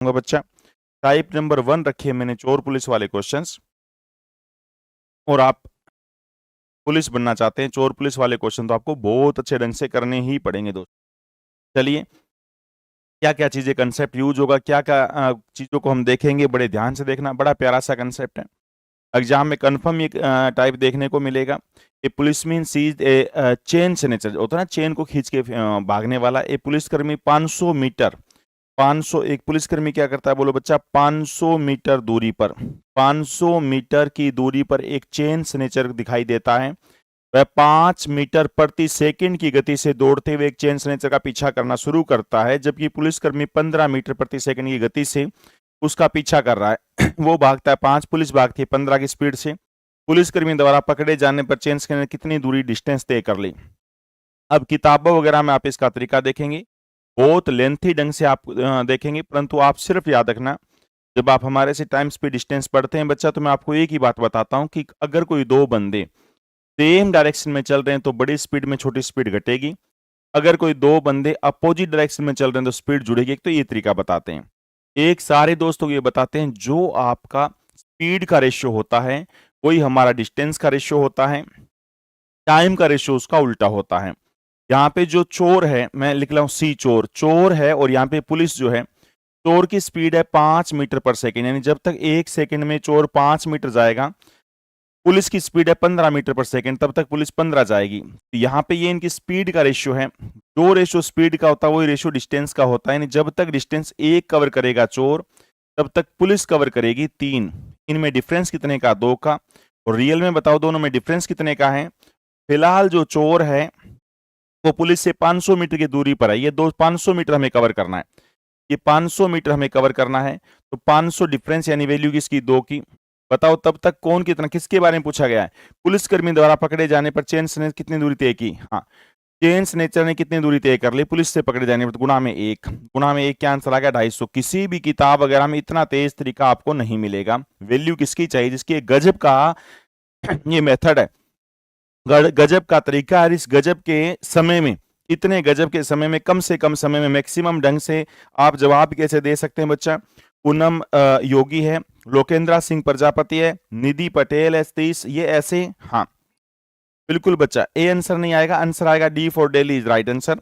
होगा बच्चा। Type number 1 रखी है मैंने चोर पुलिस वाले क्वेश्चंस, और आप पुलिस बनना चाहते हैं, चोर पुलिस वाले क्वेश्चन तो आपको बहुत अच्छे ढंग से करने ही पड़ेंगे दोस्त। चलिए, क्या क्या चीजें कंसेप्ट यूज होगा, क्या क्या चीजों को हम देखेंगे, बड़े ध्यान से देखना, बड़ा प्यारा सा कंसेप्ट है। एग्जाम में कंफर्म ये टाइप देखने को मिलेगा। A policeman sees a chain snatcher, होता है ना चेन को खींच के भागने वाला। ए पुलिसकर्मी 500 मीटर, 500, एक पुलिसकर्मी क्या करता है बोलो बच्चा, 500 मीटर दूरी पर, 500 मीटर की दूरी पर एक चेन स्नेचर दिखाई देता है। वह 5 मीटर प्रति सेकंड की गति से दौड़ते हुए एक चेन स्नेचर का पीछा करना शुरू करता है, जबकि पुलिसकर्मी 15 मीटर प्रति सेकंड की गति से उसका पीछा कर रहा है। वो भागता है 5, पुलिस भागती है 15 की स्पीड से। पुलिसकर्मी द्वारा पकड़े जाने पर चेन स्नेचर कितनी दूरी डिस्टेंस तय कर ली। अब किताबों वगैरह में आप इसका तरीका देखेंगे, बहुत लेंथी ढंग से आप देखेंगे, परंतु आप सिर्फ याद रखना, जब आप हमारे से टाइम स्पीड डिस्टेंस पढ़ते हैं बच्चा, तो मैं आपको एक ही बात बताता हूं कि अगर कोई दो बंदे सेम डायरेक्शन में चल रहे हैं तो बड़ी स्पीड में छोटी स्पीड घटेगी। अगर कोई दो बंदे अपोजिट डायरेक्शन में चल रहे हैं तो स्पीड जुड़ेगी। तो ये तरीका बताते हैं। एक सारे दोस्तों को ये बताते हैं, जो आपका स्पीड का रेशियो होता है वही हमारा डिस्टेंस का रेशियो होता है, टाइम का रेशियो उसका उल्टा होता है। यहाँ पे जो चोर है, मैं लिख रहा हूं सी, चोर चोर है, और यहाँ पे पुलिस जो है, चोर की स्पीड है 5 मीटर पर सेकेंड, यानी जब तक 1 सेकेंड में चोर 5 मीटर जाएगा, पुलिस की स्पीड है 15 मीटर पर सेकेंड, तब तक पुलिस 15 जाएगी। तो यहाँ पे ये इनकी स्पीड का रेशियो है। जो रेशियो स्पीड का होता है वही रेशियो डिस्टेंस का होता है, यानी जब तक डिस्टेंस 1 कवर करेगा चोर, तब तक पुलिस कवर करेगी 3। इनमें डिफरेंस कितने का, 2 का। और रियल में बताओ दोनों में डिफरेंस कितने का है। फिलहाल जो चोर है वो पुलिस से 500 मीटर की दूरी पर है, ये 500 मीटर हमें कवर करना है, ये 500 मीटर हमें कवर करना है। तो 500 डिफरेंस यानी वैल्यू किसकी, 2 की। बताओ तब तक कौन कितना, किसके बारे में पूछा गया है, पुलिसकर्मी द्वारा पकड़े जाने पर चेन स्नेचर कितनी दूरी तय की। हाँ, चेन स्नेचर ने कितनी दूरी तय कर ली पुलिस से पकड़े जाने पर, गुणा में 1, गुणा में 1 क्या आंसर आ गया, 250। किसी भी किताब वगैरह में इतना तेज तरीका आपको नहीं मिलेगा। वैल्यू किसकी चाहिए, जिसकी गजब का ये मेथड है, गजब का तरीका है। इस गजब के समय में, इतने गजब के समय में, कम से कम समय में मैक्सिमम ढंग से आप जवाब कैसे दे सकते हैं बच्चा। पूनम योगी है, लोकेंद्रा सिंह प्रजापति है, निधि पटेल है, 30, ये ऐसे। हाँ बिल्कुल बच्चा, ए आंसर नहीं आएगा, आंसर आएगा D for Delhi is right answer.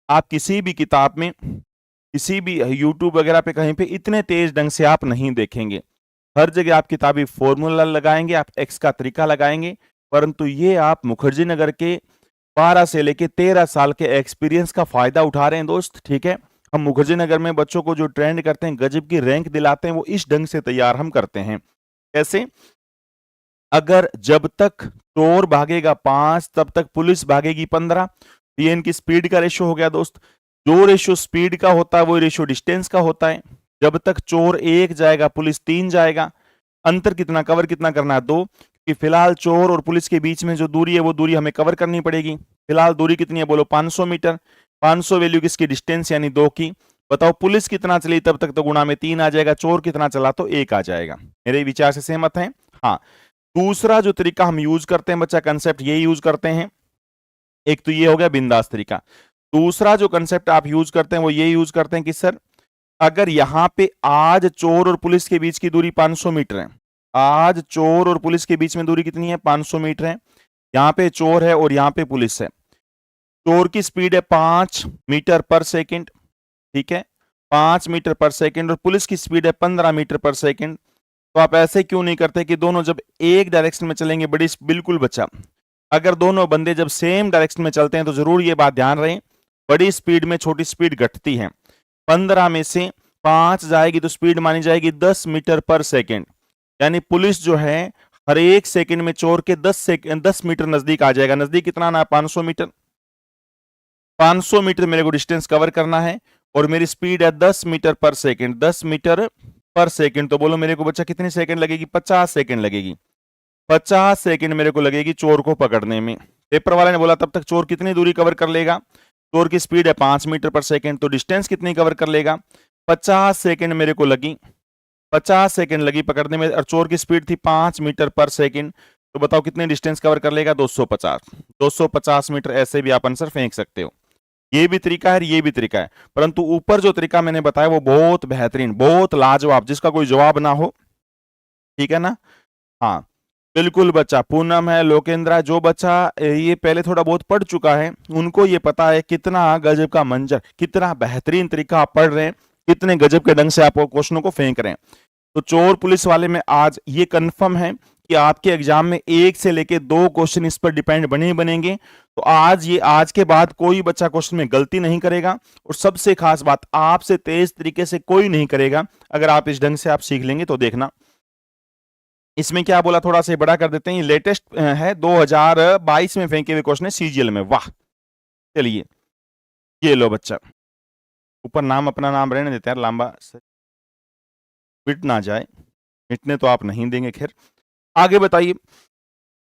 आप किसी भी किताब में, किसी भी यूट्यूब वगैरह पे कहीं पे इतने तेज ढंग से आप नहीं देखेंगे। हर जगह आप किताबी फॉर्मूला लगाएंगे, आप एक्स का तरीका लगाएंगे, परंतु ये आप मुखर्जी नगर के 12 से लेके 13 साल के एक्सपीरियंस का फायदा उठा रहे हैं दोस्त। ठीक है, हम मुखर्जी नगर में बच्चों को जो ट्रेंड करते हैं, गजब की रैंक दिलाते हैं, वो इस ढंग से तैयार हम करते हैं। कैसे, अगर जब तक चोर भागेगा 5 तब तक पुलिस भागेगी 15, ये इनकी स्पीड का रेशियो हो गया दोस्त। जो रेशियो स्पीड का होता है वही रेशियो डिस्टेंस का होता है। जब तक चोर 1 जाएगा पुलिस 3 जाएगा। अंतर कितना, कवर कितना करना है, 2, कि फिलहाल चोर और पुलिस के बीच में जो दूरी है वो दूरी हमें कवर करनी पड़ेगी। फिलहाल दूरी कितनी है बोलो, 500 मीटर। 500 वैल्यू किसकी, डिस्टेंस यानी 2 की। बताओ पुलिस कितना चली तब तक, तो गुणा में 3 आ जाएगा, चोर कितना चला तो 1 आ जाएगा। मेरे विचार से सहमत हैं। हाँ, दूसरा जो तरीका हम यूज करते हैं बच्चा, कंसेप्ट ये यूज करते हैं, एक तो ये हो गया बिंदास तरीका। दूसरा जो कंसेप्ट आप यूज करते हैं वो ये यूज करते हैं कि सर, अगर यहां पे आज चोर और पुलिस के बीच की दूरी 500 मीटर है, आज चोर और पुलिस के बीच में दूरी कितनी है, 500 मीटर है। यहां पे चोर है और यहां पे पुलिस है। चोर की स्पीड है 5 मीटर पर सेकंड, ठीक है, 5 मीटर पर सेकंड, और पुलिस की स्पीड है 15 मीटर पर सेकंड। तो आप ऐसे क्यों नहीं करते कि दोनों जब एक डायरेक्शन में चलेंगे, बड़ी बिल्कुल बच्चा, अगर दोनों बंदे जब सेम डायरेक्शन में चलते हैं तो जरूर ये बात ध्यान रहे, बड़ी स्पीड में छोटी स्पीड घटती है। 15 में से 5 जाएगी तो स्पीड मानी जाएगी 10 मीटर पर सेकंड, यानी पुलिस जो है हर एक सेकंड में चोर के 10 मीटर नजदीक आ जाएगा। नजदीक कितना ना, 500 मीटर। 500 मीटर मेरे को डिस्टेंस कवर करना है और मेरी स्पीड है 10 मीटर पर सेकंड, 10 मीटर पर सेकंड। तो बोलो मेरे को बच्चा कितनी सेकंड लगेगी, 50 सेकंड लगेगी। 50 सेकंड मेरे को लगेगी चोर को पकड़ने में। पेपर वाले ने बोला तब तक चोर कितनी दूरी कवर कर लेगा, चोर की स्पीड है 5 मीटर पर सेकंड, तो डिस्टेंस कितनी कवर कर लेगा, 50 सेकंड मेरे को लगी, 50 सेकंड लगी पकड़ने में, और चोर की स्पीड थी 5 मीटर पर सेकंड। तो बताओ कितने डिस्टेंस कवर कर लेगा, 250। 250 मीटर, ऐसे भी आप आंसर फेंक सकते हो। ये भी तरीका है, ये भी तरीका है, परंतु ऊपर जो तरीका मैंने बताया वो बहुत बेहतरीन, बहुत लाजवाब, जिसका कोई जवाब ना हो। ठीक है ना? हाँ, बिल्कुल बच्चा। पूनम है, लोकेंद्र है, जो बच्चा ये पहले थोड़ा बहुत पढ़ चुका है उनको ये पता है कितना गजब का मंजर, कितना बेहतरीन तरीका आप पढ़ रहे हैं, कितने गजब के ढंग से आप क्वेश्चनों को फेंक रहे हैं। तो चोर पुलिस वाले में आज ये कंफर्म है कि आपके एग्जाम में 1 से लेके 2 क्वेश्चन इस पर डिपेंड बने ही बनेंगे। तो आज के बाद कोई बच्चा क्वेश्चन में गलती नहीं करेगा, और सबसे खास बात, आपसे तेज तरीके से कोई नहीं करेगा। अगर आप इस ढंग से आप सीख लेंगे तो देखना। इसमें क्या बोला, थोड़ा सा बड़ा कर देते हैं, लेटेस्ट है 2022 में फेंके हुए क्वेश्चन है सीजीएल में। वाह, चलिए ये लो बच्चा, ऊपर नाम, अपना नाम रहने देते हैं, लंबा मिट ना जाए, मिटने तो आप नहीं देंगे। खैर आगे बताइए।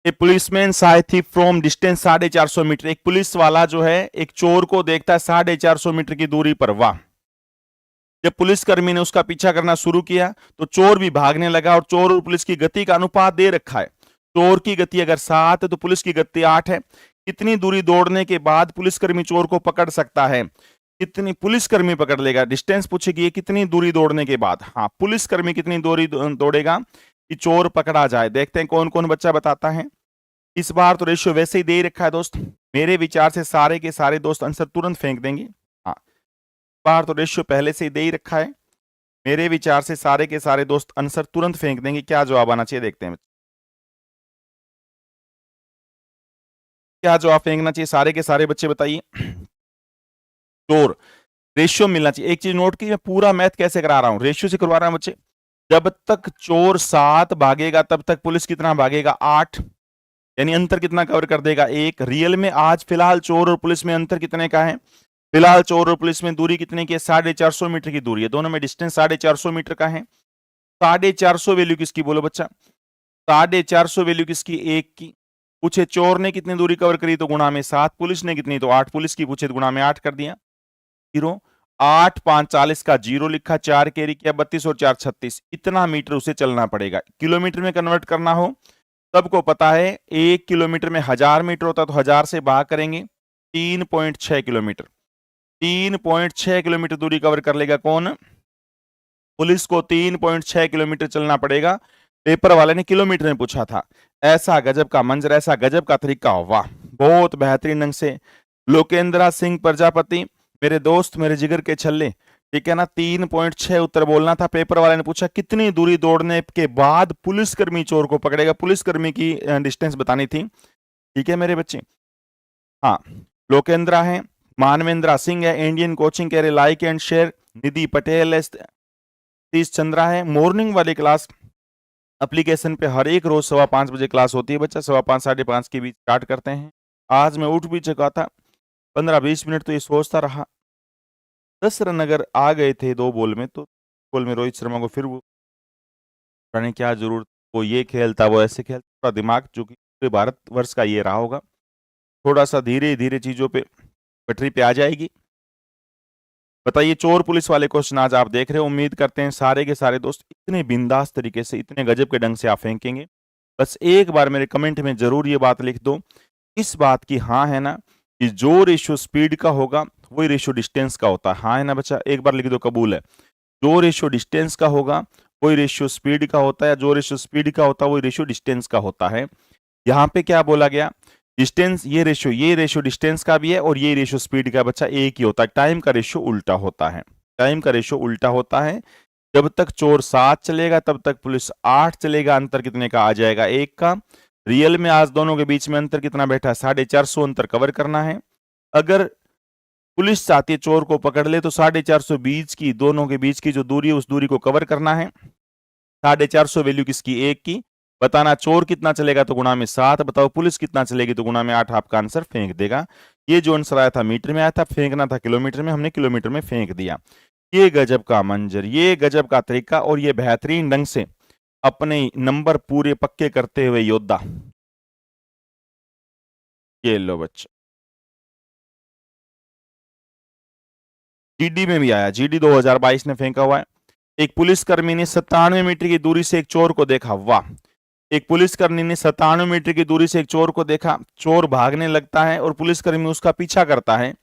A policeman saw thief from distance 450 metre. एक पुलिस वाला जो है एक चोर को देखता है 450 मीटर की दूरी पर। वाह, जब पुलिसकर्मी ने उसका पीछा करना शुरू किया तो चोर भी भागने लगा, और चोर और पुलिस की गति का अनुपात दे रखा है। चोर की गति अगर 7 है तो पुलिस की गति 8 है। कितनी दूरी दौड़ने के बाद पुलिसकर्मी चोर को पकड़ सकता है? कितनी पुलिसकर्मी पकड़ लेगा? डिस्टेंस पूछेगी, कितनी दूरी दौड़ने के बाद। हाँ, पुलिसकर्मी कितनी दूरी दौड़ेगा कि चोर पकड़ा जाए। देखते हैं कौन कौन बच्चा बताता है। इस बार तो रेशियो वैसे ही दे रखा है दोस्त, मेरे विचार से सारे के सारे दोस्त आंसर तुरंत फेंक देंगे। हाँ, बार तो रेशियो पहले से ही दे ही रखा है, मेरे विचार से सारे के सारे दोस्त आंसर तुरंत फेंक देंगे। क्या जवाब आना चाहिए, देखते हैं क्या जवाब फेंकना चाहिए सारे के सारे बच्चे, बताइए। चोर, रेशियो मिलना चाहिए। एक चीज नोट की, मैं पूरा मैथ कैसे करा रहा हूं, रेशियो से करवा रहा हूं बच्चे। जब तक चोर 7 भागेगा तब तक पुलिस कितना भागेगा? 8, यानी अंतर कितना कवर कर देगा? 1। रियल में आज फिलहाल चोर और पुलिस में अंतर कितने का है? फिलहाल चोर और पुलिस में दूरी कितने की है? 450 मीटर की दूरी है, दोनों में डिस्टेंस 450 मीटर का है। 450 वैल्यू किसकी, बोलो बच्चा? 450 वैल्यू किसकी? 1 की। पूछे चोर ने कितनी दूरी कवर करी तो गुणा में 7, पुलिस ने कितनी तो 8, पुलिस की पूछे तो गुणा में 8 कर दिया। 0, 8 5 40 का 0 लिखा, 4 कैरी किया, 32 और 4 36, इतना मीटर उसे चलना पड़ेगा। किलोमीटर में कन्वर्ट करना हो, सबको पता है 1 किलोमीटर में 1000 मीटर होता है, तो 1000 से भाग करेंगे, 3.6 किलोमीटर। 3.6 किलोमीटर दूरी कवर कर लेगा कौन? पुलिस को 3.6 किलोमीटर चलना पड़ेगा। पेपर वाले ने किलोमीटर में पूछा था। ऐसा गजब का मंजर, ऐसा गजब का तरीका, वाह, बहुत बेहतरीन ढंग से। लोकेंद्रा सिंह प्रजापति, मेरे दोस्त, मेरे जिगर के छल्ले, ठीक है ना, 3.6 उत्तर बोलना था। पेपर वाले ने पूछा कितनी दूरी दौड़ने के बाद पुलिसकर्मी चोर को पकड़ेगा, पुलिसकर्मी की डिस्टेंस बतानी थी। ठीक है मेरे बच्चे। हाँ, लोकेंद्रा है, मानवेंद्रा सिंह है, इंडियन कोचिंग कह रहे लाइक एंड शेयर, निधि पटेल है, सतीश चंद्रा है। मॉर्निंग वाली क्लास एप्लीकेशन पे हर एक रोज 5:15 बजे क्लास होती है बच्चा, 5:15 5:30 के बीच स्टार्ट करते हैं। आज मैं उठ भी चुका था, 15-20 मिनट तो ये सोचता रहा। 10 रन अगर आ गए थे 2 बॉल में, तो बॉल में रोहित शर्मा को फिर वो करने क्या जरूरत, वो ये खेलता, वो ऐसे खेलता। थोड़ा दिमाग जो कि पूरे भारतवर्ष का ये रहा होगा, थोड़ा सा धीरे धीरे चीजों पे पटरी पे आ जाएगी। बताइए, चोर पुलिस वाले क्वेश्चन आज आप देख रहे हो, उम्मीद करते हैं सारे के सारे दोस्त इतने बिंदास तरीके से, इतने गजब के ढंग से आप फेंकेंगे। बस एक बार मेरे कमेंट में जरूर ये बात लिख दो, इस बात की हाँ है ना, कि जो रेशियो स्पीड का होगा वही रेशियो डिस्टेंस का होता है। हाँ है ना बच्चा? एक बार लिख दो, कबूल है। जो रेशियो डिस्टेंस का होगा वही रेशियो स्पीड का होता है, जो रेशियो स्पीड का होता है वही रेशियो डिस्टेंस का होता है। यहाँ पे क्या बोला गया? डिस्टेंस, ये रेशियो डिस्टेंस का भी है और ये रेशियो स्पीड का बच्चा एक ही होता है। टाइम का रेशियो उल्टा होता है, टाइम का रेशियो उल्टा होता है। जब तक चोर 7 चलेगा तब तक पुलिस 8 चलेगा। अंतर कितने का आ जाएगा? 1 का। रियल में आज दोनों के बीच में अंतर कितना बैठा है? 450 अंतर कवर करना है। अगर पुलिस चाहती है चोर को पकड़ ले तो 450 बीच की, दोनों के बीच की जो दूरी है उस दूरी को कवर करना है। 450 वैल्यू किसकी? 1 की। बताना चोर कितना चलेगा तो गुणा में 7, बताओ पुलिस कितना चलेगी तो गुणा में 8। आपका आंसर फेंक देगा। ये जो आंसर आया था मीटर में आया था, फेंकना था किलोमीटर में, हमने किलोमीटर में फेंक दिया। ये गजब का मंजर, ये गजब का तरीका, और ये बेहतरीन ढंग से अपने नंबर पूरे पक्के करते हुए योद्धा। ये लो बच्चा, जीडी में भी आया, जीडी 2022 ने फेंका हुआ है। एक पुलिसकर्मी ने 97 मीटर की दूरी से एक चोर को देखा। वाह, एक पुलिसकर्मी ने 97 मीटर की दूरी से एक चोर को देखा। चोर भागने लगता है और पुलिसकर्मी उसका पीछा करता है।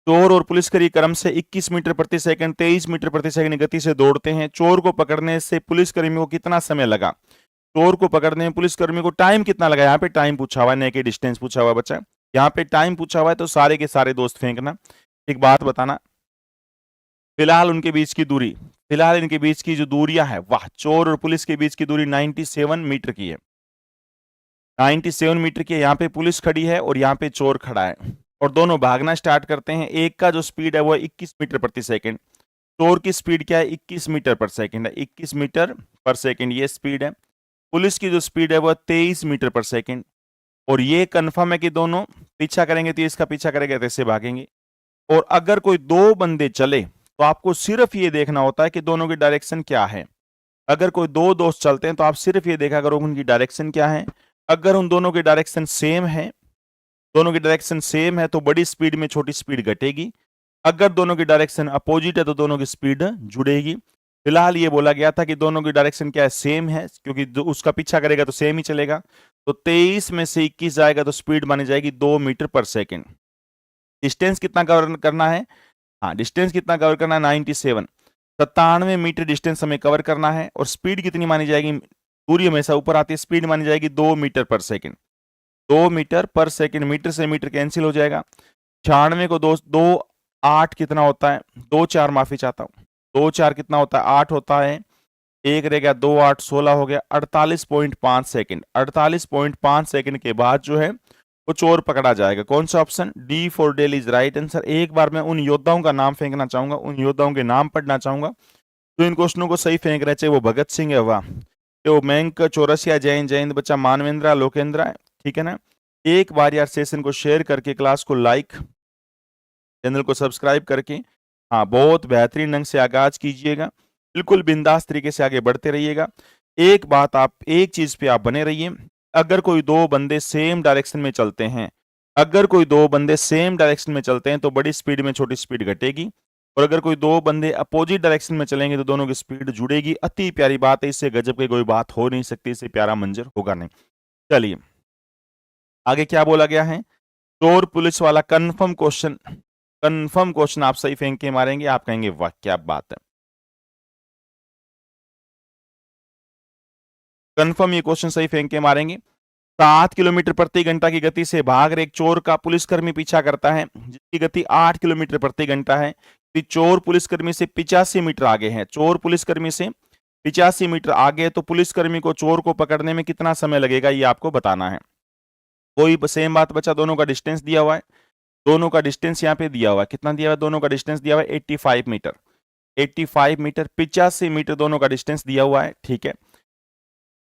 चोर और पुलिसकर्मी क्रम से 21 मीटर प्रति सेकंड 23 मीटर प्रति सेकंड गति से दौड़ते हैं। चोर को पकड़ने से पुलिसकर्मी को कितना समय लगा? चोर को पकड़ने में पुलिसकर्मी को टाइम कितना लगा? यहाँ पे टाइम पूछा हुआ है, न कि डिस्टेंस पूछा हुआ है बच्चा। यहाँ पे टाइम पूछा हुआ है तो सारे के सारे दोस्त फेंकना। एक बात बताना, फिलहाल उनके बीच की दूरी, फिलहाल इनके बीच की जो दूरियां है, वाह, चोर और पुलिस के बीच की दूरी 97 मीटर की है। 97 मीटर की है। यहाँ पे पुलिस खड़ी है और यहाँ पे चोर खड़ा है और दोनों भागना स्टार्ट करते हैं। एक का जो स्पीड है वो 21 मीटर प्रति सेकंड, चोर की स्पीड क्या है? 21 मीटर पर सेकंड है। 21 मीटर पर सेकंड ये स्पीड है। पुलिस की जो स्पीड है वो 23 मीटर पर सेकंड। और ये कंफर्म है कि दोनों पीछा करेंगे तो इसका पीछा करेंगे तो ऐसे भागेंगे। और अगर कोई दो बंदे चले तो आपको सिर्फ ये देखना होता है कि दोनों की डायरेक्शन क्या है। अगर कोई दो दोस्त चलते हैं तो आप सिर्फ ये देखा करो उनकी डायरेक्शन क्या है। अगर उन दोनों की डायरेक्शन सेम है, दोनों की डायरेक्शन सेम है तो बड़ी स्पीड में छोटी स्पीड घटेगी। अगर दोनों की डायरेक्शन अपोजिट है तो दोनों की स्पीड जुड़ेगी। फिलहाल ये बोला गया था कि दोनों की डायरेक्शन क्या है? सेम है, क्योंकि जो उसका पीछा करेगा तो सेम ही चलेगा। तो 23 में से 21 जाएगा तो स्पीड मानी जाएगी 2 मीटर पर सेकंड। डिस्टेंस कितना कवर करना है? हाँ, डिस्टेंस कितना कवर करना है? 97 मीटर डिस्टेंस हमें कवर करना है। और स्पीड कितनी मानी जाएगी? दूरी हमेशा ऊपर आती है, स्पीड मानी जाएगी 2 मीटर पर सेकंड। 2 मीटर पर सेकंड, मीटर से मीटर कैंसिल हो जाएगा। 96 को 2 8 कितना होता है? 2 4 माफी चाहता हूँ, 2 4 कितना होता है? 8 होता है। एक रह गया, 2 8 16 हो गया। 48.5 सेकंड, 48.5 सेकंड के बाद जो है वो चोर पकड़ा जाएगा। कौन सा option? D for Delhi is right answer. एक बार मैं उन योद्धाओं का नाम फेंकना चाहूंगा, उन योद्धाओं के नाम पढ़ना चाहूंगा तो इन क्वेश्चनों को सही फेंक रहे, चाहे वो भगत सिंह है, वाह, तो मयंक चौरसिया, जैन जयंत बच्चा, मानवेंद्र, लोकेंद्र है, ठीक है ना। एक बार यार सेशन को शेयर करके, क्लास को लाइक, चैनल को सब्सक्राइब करके, हाँ, बहुत बेहतरीन ढंग से आगाज कीजिएगा। बिल्कुल बिंदास तरीके से आगे बढ़ते रहिएगा। एक बात, आप एक चीज पे आप बने रहिए, अगर कोई दो बंदे सेम डायरेक्शन में चलते हैं, अगर कोई दो बंदे सेम डायरेक्शन में चलते हैं तो बड़ी स्पीड में छोटी स्पीड घटेगी। और अगर कोई दो बंदे अपोजिट डायरेक्शन में चलेंगे तो दोनों की स्पीड जुड़ेगी। अति प्यारी बात है, इससे गजब की कोई बात हो नहीं सकती, इससे प्यारा मंजर होगा नहीं। चलिए आगे क्या बोला गया है? चोर पुलिस वाला कंफर्म क्वेश्चन, कंफर्म क्वेश्चन आप सही फेंक के मारेंगे, आप कहेंगे वाह क्या बात है। कंफर्म ये क्वेश्चन सही फेंक के मारेंगे। 7 किलोमीटर प्रति घंटा की गति से भाग रहे एक चोर का पुलिसकर्मी पीछा करता है, जिसकी गति 8 किलोमीटर प्रति घंटा है। तो चोर पुलिसकर्मी से 85 मीटर आगे है, चोर पुलिसकर्मी से 85 मीटर आगे है, तो पुलिसकर्मी को चोर को पकड़ने में कितना समय लगेगा ये आपको बताना है। कोई सेम बात बचा, दोनों का डिस्टेंस दिया हुआ है, दोनों का डिस्टेंस यहाँ पे दिया हुआ है, कितना दिया हुआ है? दोनों का डिस्टेंस दिया हुआ है 85 मीटर, 85 मीटर, 85 मीटर दोनों का डिस्टेंस दिया हुआ है, ठीक है।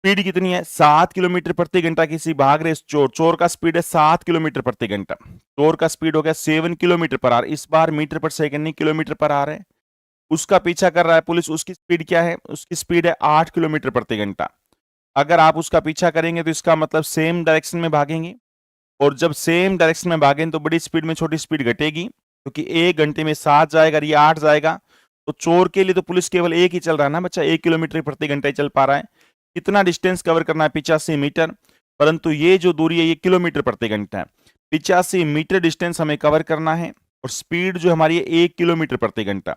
स्पीड कितनी है? 7 किलोमीटर प्रति घंटा किसी भाग रहे चोर, चोर का स्पीड है 7 किलोमीटर प्रति घंटा, चोर का स्पीड हो गया 7 किलोमीटर पर आवर। इस बार मीटर पर सेकंड नहीं, किलोमीटर पर आ रहे हैं। उसका पीछा कर रहा है पुलिस, उसकी स्पीड क्या है? उसकी स्पीड है 8 किलोमीटर प्रति घंटा। अगर आप उसका पीछा करेंगे तो इसका मतलब सेम डायरेक्शन में भागेंगे, और जब सेम डायरेक्शन में भागेंगे तो बड़ी स्पीड में छोटी स्पीड घटेगी, क्योंकि 1 घंटे में 7 जाएगा, ये 8 जाएगा। तो चोर के लिए तो पुलिस केवल एक ही चल रहा है ना बच्चा, 1 किलोमीटर प्रति घंटा ही चल पा रहा है। कितना डिस्टेंस कवर करना है? 85 मीटर, परंतु ये जो दूरी है ये किलोमीटर प्रति घंटा है। 85 मीटर डिस्टेंस हमें कवर करना है और स्पीड जो हमारी है 1 किलोमीटर प्रति घंटा।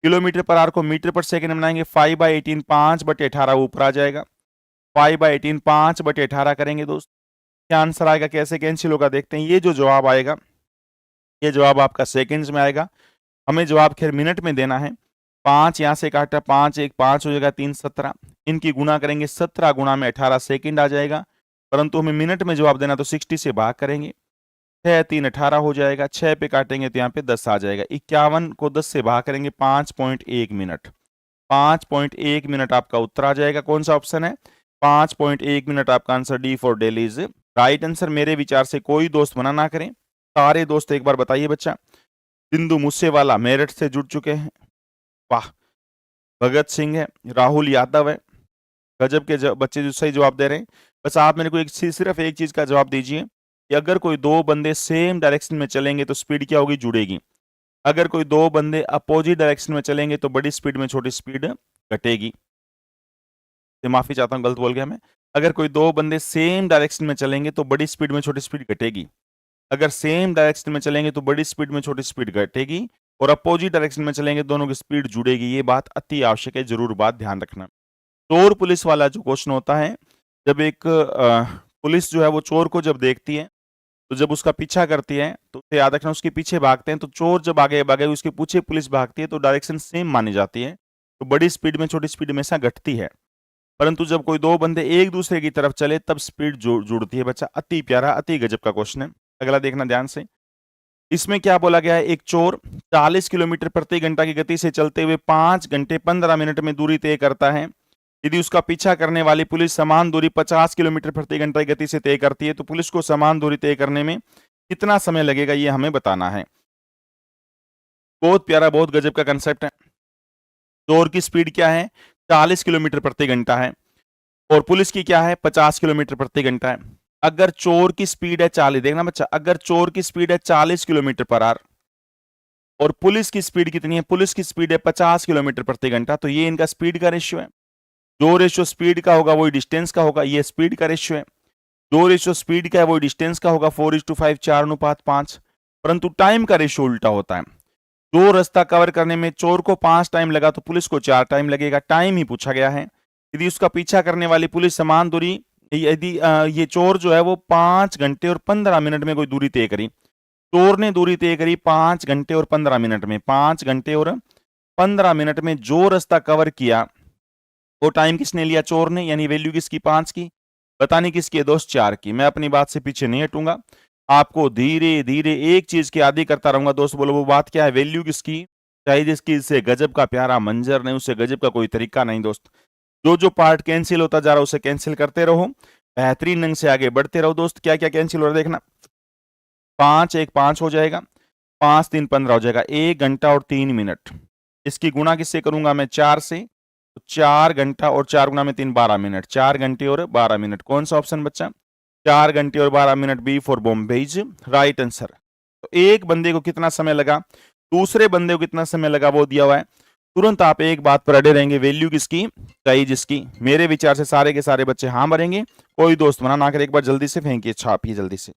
किलोमीटर पर आवर को मीटर पर सेकंड बनाएंगे, 5/18 5/18 ऊपर आ जाएगा। 5/18 5/18 करेंगे दोस्त, क्या आंसर आएगा? कैसे कैंसिल होगा देखते हैं। ये जो जवाब आएगा, ये जवाब आपका सेकंड्स में आएगा। हमें जवाब खैर मिनट में देना है। 5 यहां से काटा, 5 1 5 हो जाएगा, 3 17, इनकी गुणा करेंगे, 17 गुणा में 18 सेकंड आ जाएगा, परंतु हमें मिनट में जवाब देना तो 60 से भाग करेंगे। 6 3 18 हो जाएगा, 6 पे काटेंगे तो यहाँ पे 10 आ जाएगा। 51 को 10 से भाग करेंगे, 5.1 मिनट, 5.1 मिनट आपका उत्तर आ जाएगा। कौन सा ऑप्शन है? 5.1 मिनट आपका answer, D for daily is right answer. मेरे विचार से कोई दोस्त मना ना करें, सारे दोस्त एक बार बताइए बच्चा। बिंदु मूसेवाला मेरठ से जुड़ चुके हैं, वाह। भगत सिंह है, राहुल यादव है, गजब के बच्चे जो सही जवाब दे रहे हैं। बस आप मेरे को सिर्फ एक चीज का जवाब दीजिए कि अगर कोई दो बंदे सेम डायरेक्शन में चलेंगे तो स्पीड क्या होगी? जुड़ेगी। अगर कोई दो बंदे अपोजिट डायरेक्शन में चलेंगे तो बड़ी स्पीड में छोटी स्पीड घटेगी। माफी चाहता हूं, गलत बोल गया मैं। अगर कोई दो बंदे सेम डायरेक्शन में चलेंगे तो बड़ी स्पीड में छोटी स्पीड घटेगी। अगर सेम डायरेक्शन में चलेंगे तो बड़ी स्पीड में छोटी स्पीड घटेगी, और अपोजिट डायरेक्शन में चलेंगे दोनों की स्पीड जुड़ेगी। ये बात अति आवश्यक है, जरूर बात ध्यान रखना। चोर पुलिस वाला जो क्वेश्चन होता है, जब एक पुलिस जो है वो चोर को जब देखती है, तो जब उसका पीछा करती है तो उसे याद रखना उसके पीछे भागते हैं, तो चोर जब आगे भागे उसके पीछे पुलिस भागती है तो डायरेक्शन सेम मानी जाती है, तो बड़ी स्पीड में छोटी स्पीड हमेशा घटती है। परंतु जब कोई दो बंदे एक दूसरे की तरफ चले तब स्पीड जुड़ती है। बच्चा अति प्यारा, अति गजब का क्वेश्चन है। अगला देखना ध्यान से। इसमें क्या बोला गया है, एक चोर 40 किलोमीटर प्रति घंटा की गति से चलते हुए 5 घंटे 15 मिनट में दूरी तय करता है। यदि उसका पीछा करने वाली पुलिस समान दूरी 50 किलोमीटर प्रति घंटा की गति से तय करती है तो पुलिस को समान दूरी तय करने में कितना समय लगेगा, ये हमें बताना है। बहुत प्यारा, बहुत गजब का कंसेप्ट है। चोर की स्पीड क्या है, 40 किलोमीटर प्रति घंटा है, और पुलिस की क्या है, 50 किलोमीटर प्रति घंटा है। अगर चोर की स्पीड है 40, देखना बच्चा, अगर चोर की स्पीड है 40 किलोमीटर पर आवर और पुलिस की स्पीड कितनी है, पुलिस की स्पीड है 50 किलोमीटर प्रति घंटा, तो ये इनका स्पीड का रेशियो है। जो रेशियो स्पीड का होगा वही डिस्टेंस का होगा, ये स्पीड का रेशियो है। जो रेशियो स्पीड का है वही डिस्टेंस का होगा, 4:5, 4:5। परंतु टाइम का रेशियो उल्टा होता है। जो रास्ता कवर करने में चोर को 5 टाइम लगा तो पुलिस को 4 टाइम लगेगा। टाइम ही पूछा गया है। यदि उसका पीछा करने वाली पुलिस समान दूरी, यदि ये चोर जो है वो 5 घंटे और 15 मिनट में कोई दूरी तय करी, चोर ने दूरी तय करी 5 घंटे और 15 मिनट में, 5 घंटे और 15 मिनट में जो रास्ता कवर किया वो टाइम किसने लिया, चोर ने, यानी वैल्यू किसकी, 5 की। बतानी किसकी है दोस्त, 4 की। मैं अपनी बात से पीछे नहीं हटूंगा, आपको धीरे धीरे एक चीज की आदि करता रहूंगा दोस्त। बोलो वो बात क्या है, वैल्यू किसकी, चाहे जिसकी इससे गजब का प्यारा मंजर नहीं, उससे गजब का कोई तरीका नहीं दोस्त। जो जो पार्ट कैंसिल होता जा रहा है उसे कैंसिल करते रहो, बेहतरीन ढंग से आगे बढ़ते रहो दोस्त। क्या क्या कैंसिल हो रहा है देखना, 5 1 5 हो जाएगा, 5 3 15 हो जाएगा, 1 घंटा और 3 मिनट। इसकी गुणा किससे करूंगा मैं, 4 से, तो 4 घंटा और 4 गुणा में 3 12 मिनट, 4 घंटे और 12 मिनट। कौन सा ऑप्शन बच्चा, 4 घंटे और 12 minute, B for Bombay is right answer. तो एक बंदे को कितना समय लगा, दूसरे बंदे को कितना समय लगा वो दिया हुआ है। तुरंत आप एक बात पर अड़े रहेंगे, वैल्यू किसकी, चाहे जिसकी। मेरे विचार से सारे के सारे बच्चे हाँ भरेंगे, कोई दोस्त मना ना करे। एक बार जल्दी से फेंकिए, छापिए जल्दी से।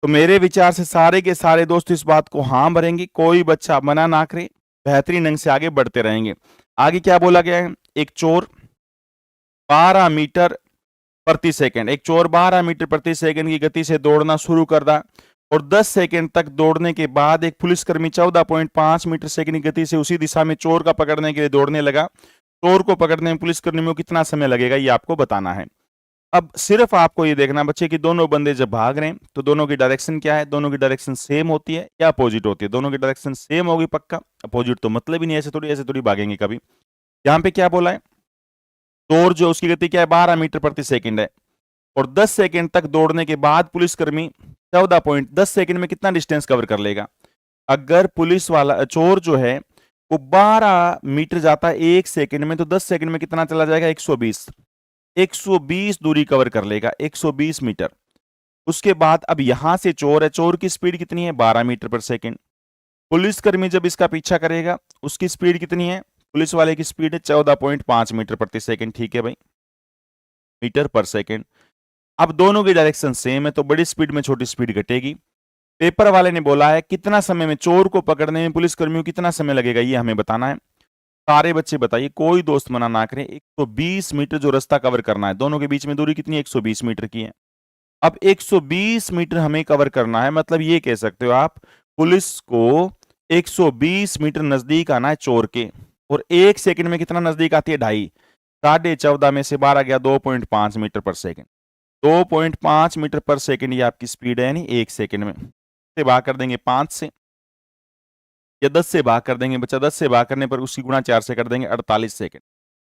तो मेरे विचार से सारे के सारे दोस्त इस बात को हाँ भरेंगे, कोई बच्चा मना ना करे, बेहतरीन ढंग से आगे बढ़ते रहेंगे। आगे क्या बोला गया है, एक चोर 12 मीटर प्रति सेकंड, एक चोर 12 मीटर प्रति सेकंड की गति से दौड़ना शुरू कर रहा, और 10 सेकंड तक दौड़ने के बाद एक पुलिसकर्मी 14.5 मीटर सेकंड की गति से उसी दिशा में चोर का पकड़ने के लिए दौड़ने लगा। चोर को पकड़ने में पुलिसकर्मी को कितना समय लगेगा, ये आपको बताना है। अब सिर्फ आपको ये देखना बच्चे कि दोनों बंदे जब भाग रहे हैं तो दोनों की डायरेक्शन क्या है, दोनों की डायरेक्शन सेम होती है या अपोजिट होती है। दोनों की डायरेक्शन सेम होगी पक्का, अपोजिट तो मतलब ही नहीं, ऐसे थोड़ी भागेंगे कभी। यहाँ पे क्या बोला है, चोर जो उसकी गति क्या है, 12 मीटर प्रति सेकंड है, और 10 सेकंड तक दौड़ने के बाद पुलिसकर्मी 10 सेकंड में कितना डिस्टेंस कवर कर लेगा। अगर पुलिस वाला चोर जो है वो 12 मीटर जाता है 1 सेकंड में, तो 10 सेकंड में कितना चला जाएगा, 120 दूरी कवर कर लेगा, 120 मीटर। उसके बाद अब यहां से चोर है, चोर की स्पीड कितनी है, 12 मीटर पर सेकंड। पुलिसकर्मी जब इसका पीछा करेगा उसकी स्पीड कितनी है, पुलिस वाले की स्पीड है 14.5 मीटर प्रति सेकंड। ठीक है भाई, मीटर पर सेकंड। अब दोनों की डायरेक्शन सेम है तो बड़ी स्पीड में छोटी स्पीड घटेगी। पेपर वाले ने बोला है कितना समय में चोर को पकड़ने में पुलिसकर्मियों को कितना समय लगेगा, ये हमें बताना है। सारे बच्चे बताइए, कोई दोस्त मना ना करें। 120 मीटर जो रास्ता कवर करना है, दोनों के बीच में दूरी कितनी है, 120 मीटर की है। अब 120 मीटर हमें कवर करना है, मतलब ये कह सकते हो आप पुलिस को 120 मीटर नजदीक आना है चोर के, और 1 सेकंड में कितना नजदीक आती है, 2.5, 14.5 में से 12 गया 2.5 मीटर पर सेकंड। 2.5 मीटर पर सेकंड ये आपकी स्पीड है, यानी 1 सेकंड में। से भाग कर देंगे 5 से, या 10 से भाग कर देंगे बच्चा, 10 से भाग करने पर उसकी गुणा 4 से कर देंगे 48 सेकंड।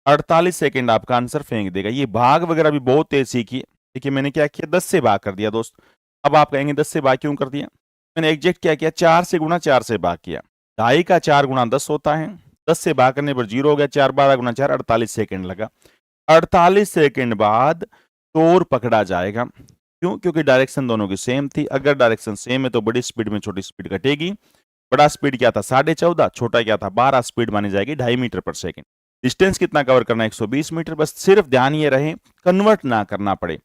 48 सेकंड आपका आंसर फेंक देगा। ये भाग वगैरह भी बहुत तेज सीखिए। देखिए मैंने क्या किया, 10 से भाग कर दिया दोस्त। अब आप कहेंगे 10 से भाग क्यों कर दिया? मैंने एग्जैक्ट क्या किया, 4 से गुणा 4 से भाग किया। 2.5 का 4 गुणा 10 होता है, 10 से भाग करने पर 0 हो गया, 4 12 गुणा 4 48 सेकंड लगा। 48 सेकंड बाद चोर पकड़ा जाएगा। क्यों? क्योंकि डायरेक्शन दोनों की सेम थी। अगर डायरेक्शन सेम है तो बड़ी स्पीड में छोटी स्पीड घटेगी। बड़ा स्पीड क्या था 14.5, छोटा क्या था 12, स्पीड मानी जाएगी 2.5 मीटर पर सेकंड। डिस्टेंस कितना कवर करना है 120 मीटर। बस सिर्फ ध्यान ये रहे कन्वर्ट ना करना पड़े।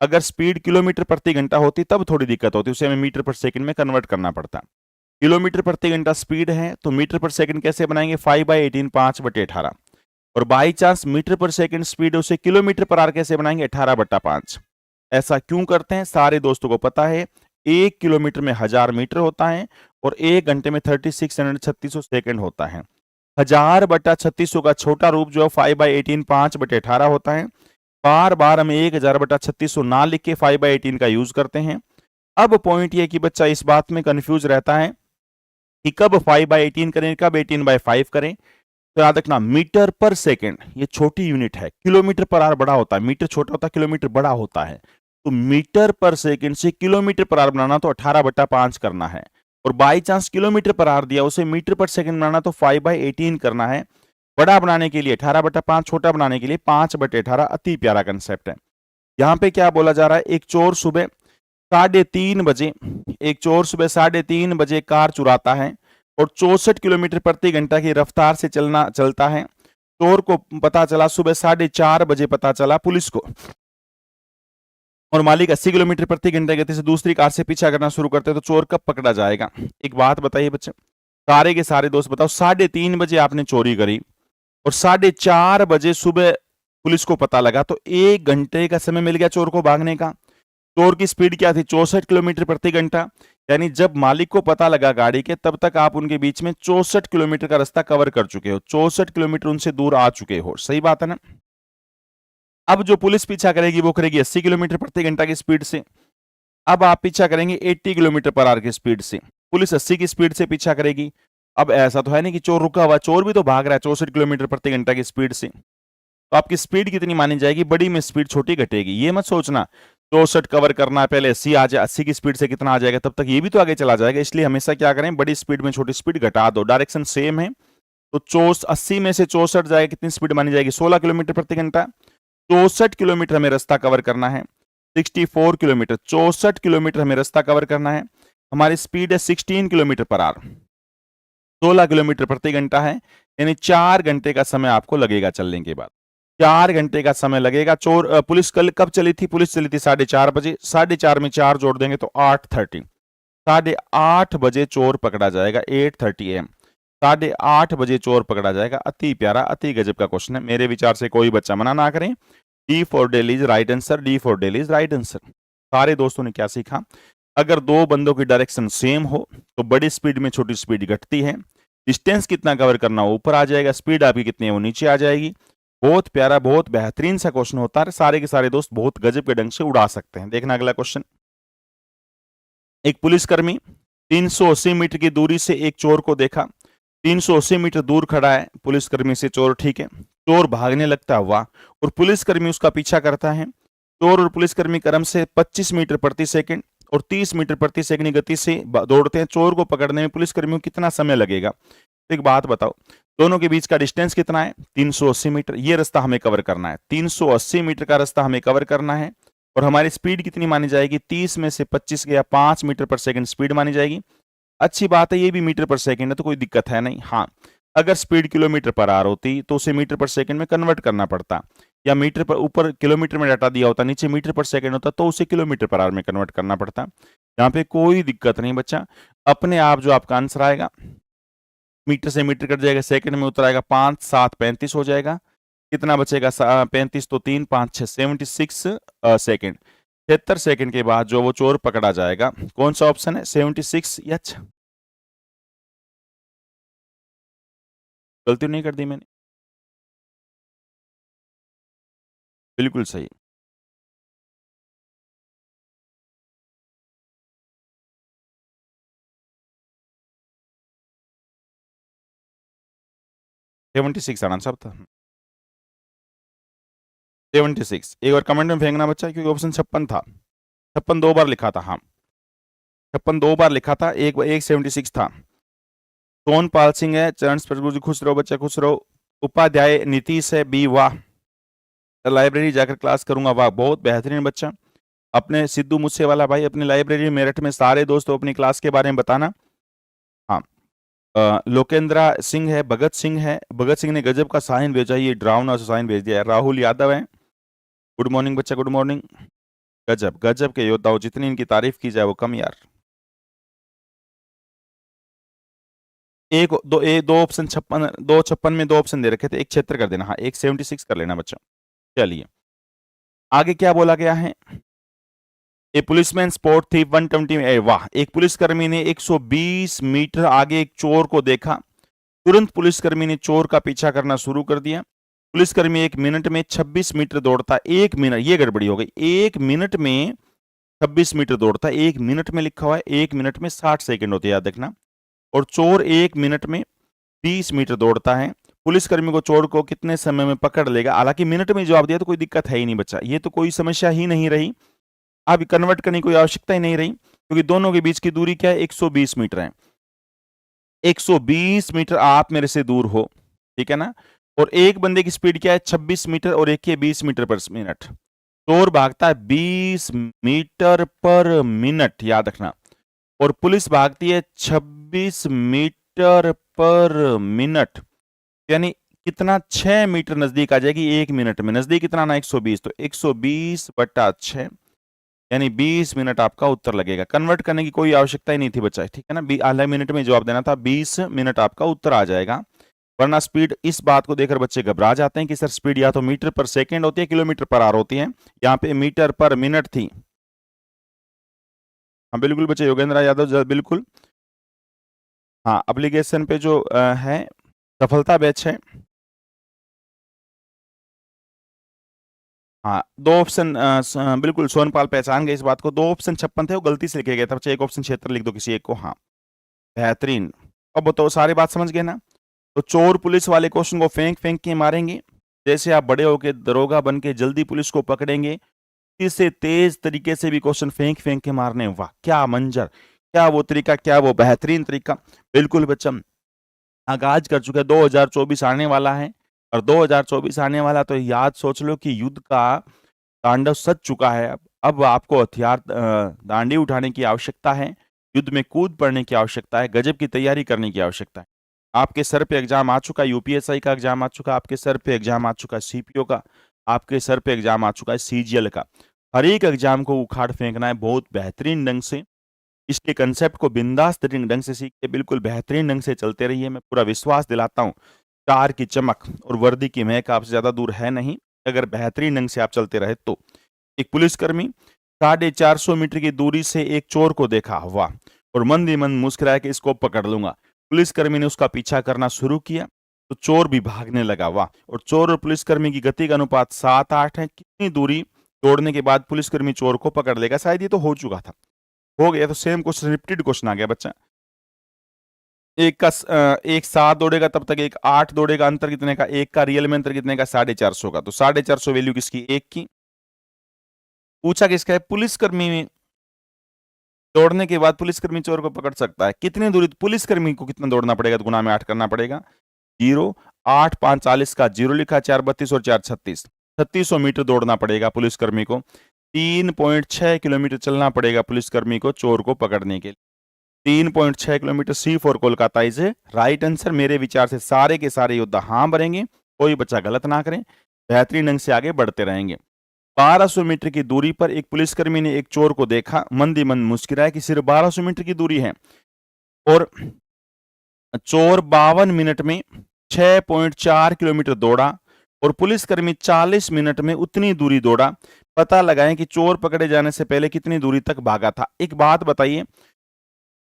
अगर स्पीड किलोमीटर प्रति घंटा होती तब थोड़ी दिक्कत होती, उसे हमें मीटर पर सेकंड में कन्वर्ट करना पड़ता। किलोमीटर प्रति घंटा स्पीड है तो मीटर पर सेकंड कैसे बनाएंगे, 5/18 5/18। और बाई चांस मीटर पर सेकंड स्पीड है उसे किलोमीटर पर आवर कैसे बनाएंगे, 18/5। ऐसा क्यों करते हैं, सारे दोस्तों को पता है 1 किलोमीटर में 1000 मीटर होता है और 1 घंटे में 3600 सेकंड होता है। 1000/3600 का छोटा रूप जो है 5/18 5/18 होता है। बार बार हम 1000/3600 ना लिख के 5/18 का यूज करते हैं। अब पॉइंट ये कि बच्चा इस बात में कंफ्यूज रहता है कि कब 5/18 करें, कब 18/5 करें। तो याद रखना मीटर पर सेकंड ये छोटी यूनिट है, किलोमीटर पर आवर बड़ा होता है। मीटर छोटा होता है, किलोमीटर बड़ा होता है। तो मीटर पर सेकंड से किलोमीटर पर आवर बनाना तो 18/5 करना है, और by chance kilometre per hour दिया उसे मीटर पर सेकंड बनाना तो 5/18 करना है। बड़ा बनाने के लिए 18/5, छोटा बनाने के लिए 5/18। अति प्यारा कंसेप्ट है। यहां पे क्या बोला जा रहा है, एक चोर सुबह 3:30 बजे, एक चोर सुबह 3:30 बजे कार चुराता है और 64 किलोमीटर प्रति घंटा की रफ्तार से चलता है। चोर को पता चला सुबह 4:30 बजे, पता चला पुलिस को, और मालिक 80 किलोमीटर प्रति घंटे गति से दूसरी कार से पीछा करना शुरू करते हैं, तो चोर कब पकड़ा जाएगा? एक बात बताइए बच्चे, सारे के सारे दोस्त बताओ, 3:30 बजे आपने चोरी करी और 4:30 बजे सुबह पुलिस को पता लगा, तो 1 घंटे का समय मिल गया चोर को भागने का। चोर की स्पीड क्या थी, 64 किलोमीटर प्रति घंटा। यानी जब मालिक को पता लगा गाड़ी के, तब तक आप उनके बीच में 64 किलोमीटर का रास्ता कवर कर चुके हो, 64 किलोमीटर उनसे दूर आ चुके हो। सही बात है ना? अब जो पुलिस पीछा करेगी वो करेगी 80 किलोमीटर प्रति घंटा की स्पीड से। अब आप पीछा करेंगे 80 किलोमीटर पर आवर की स्पीड से। पुलिस 80 की स्पीड से पीछा करेगी। अब ऐसा तो है नहीं कि चोर रुका हुआ, चोर भी तो भाग रहा है 64 किलोमीटर प्रति घंटा की स्पीड से। तो आपकी स्पीड कितनी मानी जाएगी, बड़ी में स्पीड छोटी घटेगी। ये मत सोचना 64 कवर करना है पहले 80 आ जाए, 80 की स्पीड से कितना आ जाएगा, तब तक ये भी तो आगे चला जाएगा। इसलिए हमेशा क्या करें, बड़ी स्पीड में छोटी स्पीड घटा दो। डायरेक्शन सेम है तो 80 में से 64 जाएगा, कितनी स्पीड मानी जाएगी, 16 किलोमीटर प्रति घंटा। 64 किलोमीटर हमें रास्ता कवर करना है, 64 किलोमीटर, 64 किलोमीटर हमें रास्ता कवर करना है। हमारी स्पीड है 16 किलोमीटर पर आवर, 16 किलोमीटर प्रति घंटा है। यानी 4 घंटे का समय आपको लगेगा चलने के बाद, 4 घंटे का समय लगेगा। पुलिस कल कब चली थी, पुलिस चली थी 4:30 बजे। 4:30 में 4 जोड़ देंगे तो 8:30, 8:30 बजे चोर पकड़ा जाएगा। 8:30 AM, 8:30 बजे चोर पकड़ा जाएगा। अति प्यारा, अति गजब का क्वेश्चन है। मेरे विचार से कोई बच्चा मना ना करें। D for daily is right answer, D for daily is right answer. सारे दोस्तों ने क्या सीखा, अगर दो बंदों की डायरेक्शन सेम हो तो बड़ी स्पीड में छोटी स्पीड घटती है। डिस्टेंस कितना कवर करना वो ऊपर आ जाएगा, स्पीड आपकी कितनी है वो नीचे आ जाएगी। बहुत प्यारा, बहुत बेहतरीन सा क्वेश्चन होता है। सारे के सारे दोस्त बहुत गजब के ढंग से उड़ा सकते हैं। देखना अगला क्वेश्चन। एक पुलिसकर्मी 380 मीटर की दूरी से एक चोर को देखा। 380 मीटर दूर खड़ा है पुलिसकर्मी से चोर, ठीक है। चोर भागने लगता हुआ और पुलिसकर्मी उसका पीछा करता है। चोर और पुलिसकर्मी क्रम से 25 मीटर प्रति सेकंड और 30 मीटर प्रति सेकंड की गति से दौड़ते हैं। चोर को पकड़ने में पुलिसकर्मियों को कितना समय लगेगा? तो एक बात बताओ, दोनों के बीच का डिस्टेंस कितना है, 380 मीटर। ये रास्ता हमें कवर करना है, 380 मीटर का रास्ता हमें कवर करना है। और हमारी स्पीड कितनी मानी जाएगी, 30 में से 25 गया, 5 मीटर पर सेकंड स्पीड मानी जाएगी। अच्छी बात है, ये भी मीटर पर सेकंड है तो कोई दिक्कत है नहीं। हाँ, अगर स्पीड किलोमीटर पर आवर होती तो उसे मीटर पर सेकंड में कन्वर्ट करना पड़ता, या मीटर पर ऊपर किलोमीटर में डाटा दिया होता, नीचे मीटर पर सेकंड होता तो उसे किलोमीटर पर आवर में कन्वर्ट करना पड़ता। यहाँ पे कोई दिक्कत नहीं बच्चा, अपने आप जो आपका आंसर आएगा मीटर से मीटर कट जाएगा, सेकंड में उतर आएगा, 5 7 35 हो जाएगा। कितना बचेगा, 35 तो 3 5 6 76 सेकंड। 76 सेकंड के बाद जो वो चोर पकड़ा जाएगा, कौन सा ऑप्शन है, 76 या गलती नहीं कर दी मैंने? बिल्कुल सही। 76 आंसर था। 76 एक बार कमेंट में फेंकना बच्चा, क्योंकि ऑप्शन 56 था। 56 2 बार लिखा था। हाँ 56 2 बार लिखा था, एक 76 था। सोनपाल सिंह है, चरण प्रभु जी खुश रहो बच्चा, खुश रहो। उपाध्याय नीतीश है, बी वाह। लाइब्रेरी जाकर क्लास करूंगा, वाह बहुत बेहतरीन बच्चा। अपने सिद्धू मूसेवाला भाई, अपनी लाइब्रेरी मेरठ में सारे दोस्तों अपनी क्लास के बारे में बताना। हाँ लोकेंद्रा सिंह है, भगत सिंह है, भगत सिंह ने गजब का साइन भेजा, ये ड्राउना से साइन भेज दिया है। राहुल यादव है, गुड मॉर्निंग बच्चा, गुड मॉर्निंग। गजब गजब के योद्धा हो, जितनी इनकी तारीफ की जाए वो कम यार। दो ऑप्शन 56 में 2 ऑप्शन दे रखे थे, एक 76 कर देना। हाँ एक 76 कर लेना बच्चा। चलिए आगे क्या बोला गया है। ए पुलिसमैन स्पॉट थी 120। वाह, एक पुलिसकर्मी ने 120 मीटर आगे एक चोर को देखा। तुरंत पुलिसकर्मी ने चोर का पीछा करना शुरू कर दिया। पुलिसकर्मी 1 मिनट में 26 मीटर दौड़ता। 1 मिनट, ये गड़बड़ी हो गई। 1 मिनट में 26 मीटर दौड़ता। 1 मिनट में लिखा हुआ है, 1 मिनट में 60 सेकंड होते हैं, याद रखना। और चोर 1 मिनट में 30 मीटर दौड़ता है। पुलिसकर्मी को चोर को कितने समय में पकड़ लेगा। हालांकि मिनट में जवाब दिया तो कोई दिक्कत है ही नहीं बच्चा, ये तो कोई समस्या ही नहीं रही। अब कन्वर्ट करने की कोई आवश्यकता ही नहीं रही, क्योंकि दोनों के बीच की दूरी क्या है, 120 मीटर है। 120 मीटर आप मेरे से दूर हो, ठीक है ना। और एक बंदे की स्पीड क्या है, 26 मीटर, और एक की 20 मीटर पर मिनट। चोर भागता है 20 मीटर पर मिनट, याद रखना। और पुलिस भागती है 26 मीटर पर मिनट, यानी कितना, 6 मीटर नजदीक आ जाएगी 1 मिनट में। नजदीक कितना ना 120, तो 120/6 यानी 20 मिनट आपका उत्तर लगेगा। कन्वर्ट करने की कोई आवश्यकता ही नहीं थी बच्चा, ठीक है ना। आधा मिनट में जवाब देना था, 20 मिनट आपका उत्तर आ जाएगा। वरना स्पीड, इस बात को देखकर बच्चे घबरा जाते हैं कि सर स्पीड या तो मीटर पर सेकंड होती है, किलोमीटर पर आवर होती है। यहाँ पे मीटर पर मिनट थी। हाँ बिल्कुल बच्चे, योगेंद्र यादव बिल्कुल। हाँ एप्लीकेशन पे जो है सफलता बैच है। हाँ 2 ऑप्शन बिल्कुल सोनपाल पहचान गए इस बात को। 2 ऑप्शन 56 थे, वो गलती से लिखे गए थे बच्चे। एक ऑप्शन 76 लिख दो किसी एक को। हाँ बेहतरीन। अब बताओ सारी बात समझ गए ना। तो चोर पुलिस वाले क्वेश्चन को फेंक फेंक के मारेंगे। जैसे आप बड़े होके दरोगा बन के जल्दी पुलिस को पकड़ेंगे, इससे तेज तरीके से भी क्वेश्चन फेंक फेंक के मारने। वाह क्या मंजर, क्या वो तरीका, क्या वो बेहतरीन तरीका। बिल्कुल बच्चा आगाज कर चुके हैं। 2024 आने वाला है, और 2024 आने वाला तो याद सोच लो कि युद्ध का तांडव सज चुका है। अब आपको हथियार दांडी उठाने की आवश्यकता है, युद्ध में कूद पड़ने की आवश्यकता है, गजब की तैयारी करने की आवश्यकता है। आपके सर पे एग्जाम आ चुका है, यूपीएसआई का एग्जाम आ चुका है, आपके सर पे एग्जाम आ चुका है सीपीओ का, आपके सर पे एग्जाम आ चुका है सीजीएल का। हर एक एग्जाम को उखाड़ फेंकना है बहुत बेहतरीन ढंग से। इसके कंसेप्ट को बिंदास ढंग से सीख के बिल्कुल बेहतरीन ढंग से चलते रहिए। मैं पूरा विश्वास दिलाता हूँ, कार की चमक और वर्दी की महक आपसे ज्यादा दूर है नहीं, अगर बेहतरीन ढंग से आप चलते रहे तो। एक पुलिसकर्मी 450 मीटर की दूरी से एक चोर को देखा, वाह, और मंद ही मंद मुस्कुराया कि इसको पकड़ लूंगा। पुलिसकर्मी ने उसका पीछा करना शुरू किया तो चोर भी भागने लगा, वाह। और चोर और पुलिसकर्मी की गति का अनुपात 7-8 है। कितनी दूरी दौड़ने के बाद पुलिसकर्मी चोर को पकड़ लेगा। शायद ये तो हो चुका था, हो गया। तो सेम क्वेश्चन, रिपीटेड क्वेश्चन आ गया बच्चा। एक 7 दौड़ेगा तब तक, एक 8 दौड़ेगा, अंतर कितने का, एक का। रियल में अंतर कितने का, 450 का। तो 450 वैल्यू किसकी, एक की। पूछा किसका है, पुलिसकर्मी में। दौड़ने के बाद पुलिसकर्मी चोर को पकड़ सकता है। कितनी दूरी, पुलिसकर्मी को कितना दौड़ना पड़ेगा, तो गुना में 8 करना पड़ेगा। 0 8 5 40 का 0 लिखा, 4 32 और 4 36, 3600 मीटर दौड़ना पड़ेगा पुलिसकर्मी को। 3.6 किलोमीटर चलना पड़ेगा पुलिसकर्मी को चोर को पकड़ने के लिए। 3.6 kilometre. C for Kolkata is right answer. मेरे विचार से सारे के सारे योद्धा हाँ भरेंगे, कोई बच्चा गलत ना करें, बेहतरीन ढंग से आगे बढ़ते रहेंगे। 1200 मीटर की दूरी पर एक पुलिसकर्मी ने एक चोर को देखा, मंद ही मंद मुस्कुराया कि सिर्फ 1200 मीटर की दूरी है, और चोर 52 मिनट में 6.4 किलोमीटर दौड़ा, और पुलिसकर्मी 40 मिनट में उतनी दूरी दौड़ा। पता लगाएं कि चोर पकड़े जाने से पहले कितनी दूरी तक भागा था। एक बात बताइए,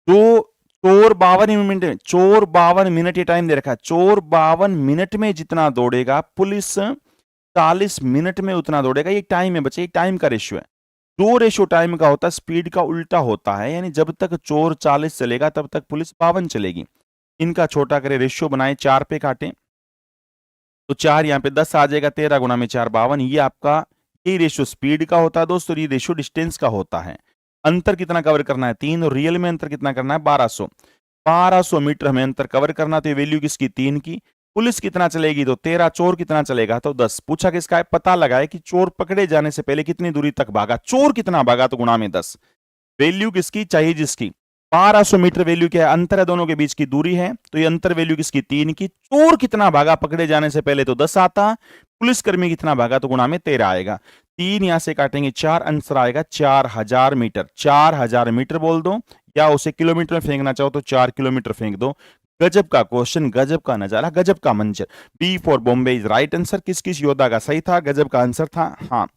जो चोर 52 मिनट ये टाइम दे रखा है, चोर 52 मिनट में जितना दौड़ेगा, पुलिस 40 मिनट में उतना दौड़ेगा। ये टाइम है बच्चे, ये टाइम का रेशियो है। जो रेशियो टाइम का होता है स्पीड का उल्टा होता है, यानी जब तक चोर 40 चलेगा तब तक पुलिस 52 चलेगी। इनका छोटा करे, रेशियो बनाए, 4 पे काटें, तो 4 यहाँ पे 10 आ जाएगा, 13 गुना में 4 52। ये आपका ये रेशियो स्पीड का होता है दोस्तों, ये रेशियो डिस्टेंस का होता है। अंतर कितना कवर करना है 3, और रियल में अंतर कितना करना है 1200। 1200 मीटर हमें अंतर कवर करना, तो ये वैल्यू किसकी 3 की। पुलिस कितना चलेगी तो 13, चोर कितना चलेगा तो 10। पूछा किसका है, पता लगाए कि चोर पकड़े जाने से पहले कितनी दूरी तक भागा, चोर कितना भागा तो गुणा में 10। वैल्यू किसकी चाहिए जिसकी 1200 मीटर वैल्यू क्या है, अंतर है दोनों के बीच की दूरी है, तो ये अंतर वैल्यू किसकी 3 की। चोर कितना भागा पकड़े जाने से पहले तो 10 आता, पुलिसकर्मी कितना भागा तो गुणा में 13 आएगा। 3 यहां से काटेंगे 4, आंसर आएगा 4000 मीटर। 4000 मीटर बोल दो, या उसे किलोमीटर में फेंकना चाहो तो 4 किलोमीटर फेंक दो। गजब का क्वेश्चन, गजब का नजारा, गजब का मंजर। B for Bombay is right answer. किस किस योद्धा का सही था, गजब का आंसर था। हाँ,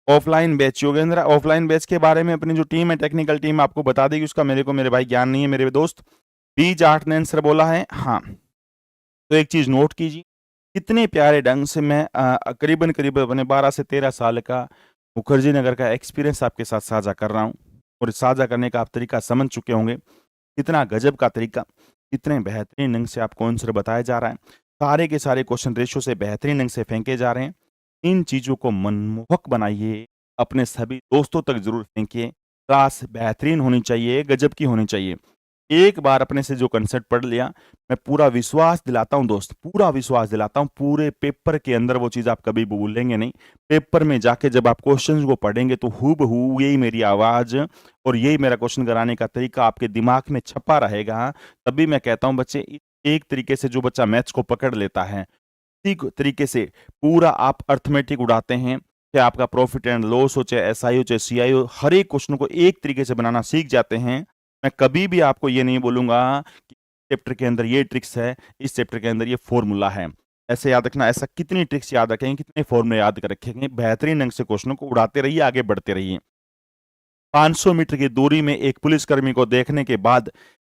offline batch Yogendra, offline batch के बारे में अपनी जो टीम है टेक्निकल टीम आपको बता देगी, उसका मेरे को मेरे भाई ज्ञान नहीं है मेरे दोस्त। बी जाट ने आंसर बोला है। हाँ, तो एक चीज नोट कीजिए, कितने प्यारे ढंग से मैं करीबन करीब अपने 12 से 13 साल का मुखर्जी नगर का एक्सपीरियंस आपके साथ साझा कर रहा हूँ, और साझा करने का आप तरीका समझ चुके होंगे। कितना गजब का तरीका, कितने बेहतरीन ढंग से आपको आंसर बताया जा रहा है। सारे के सारे क्वेश्चन रेशो से बेहतरीन ढंग से फेंके जा रहे हैं। इन चीजों को मनमोहक बनाइए, अपने सभी दोस्तों तक जरूर फेंकिए। क्लास बेहतरीन होनी चाहिए, गजब की होनी चाहिए। एक बार अपने से जो कंसेप्ट पढ़ लिया, मैं पूरा विश्वास दिलाता हूं दोस्त, पूरा विश्वास दिलाता हूं, पूरे पेपर के अंदर वो चीज आप कभी भूलेंगे नहीं। पेपर में जाके जब आप क्वेश्चंस को पढ़ेंगे तो हूबहू यही मेरी आवाज और यही मेरा क्वेश्चन कराने का तरीका आपके दिमाग में छपा रहेगा। तभी मैं कहता हूं बच्चे, एक तरीके से जो बच्चा मैथ्स को पकड़ लेता है, इसी तरीके से पूरा आप अर्थमेटिक उड़ाते हैं, चाहे आपका प्रॉफिट एंड लॉस हो, चाहे एसआई हो, चाहे सीआई हो, हर एक क्वेश्चन को एक तरीके से बनाना सीख जाते हैं। मैं कभी भी आपको ये नहीं बोलूंगा कि चैप्टर के अंदर ये ट्रिक्स है, इस चैप्टर के अंदर ये फॉर्मूला है, ऐसे याद रखना। ऐसा कितनी ट्रिक्स याद रखेंगे, कितने फॉर्मूले याद कर रखेंगे, बेहतरीन ढंग से क्वेश्चनों को उड़ाते रहिए, आगे बढ़ते रहिए। 500 मीटर की दूरी में एक पुलिसकर्मी को देखने के बाद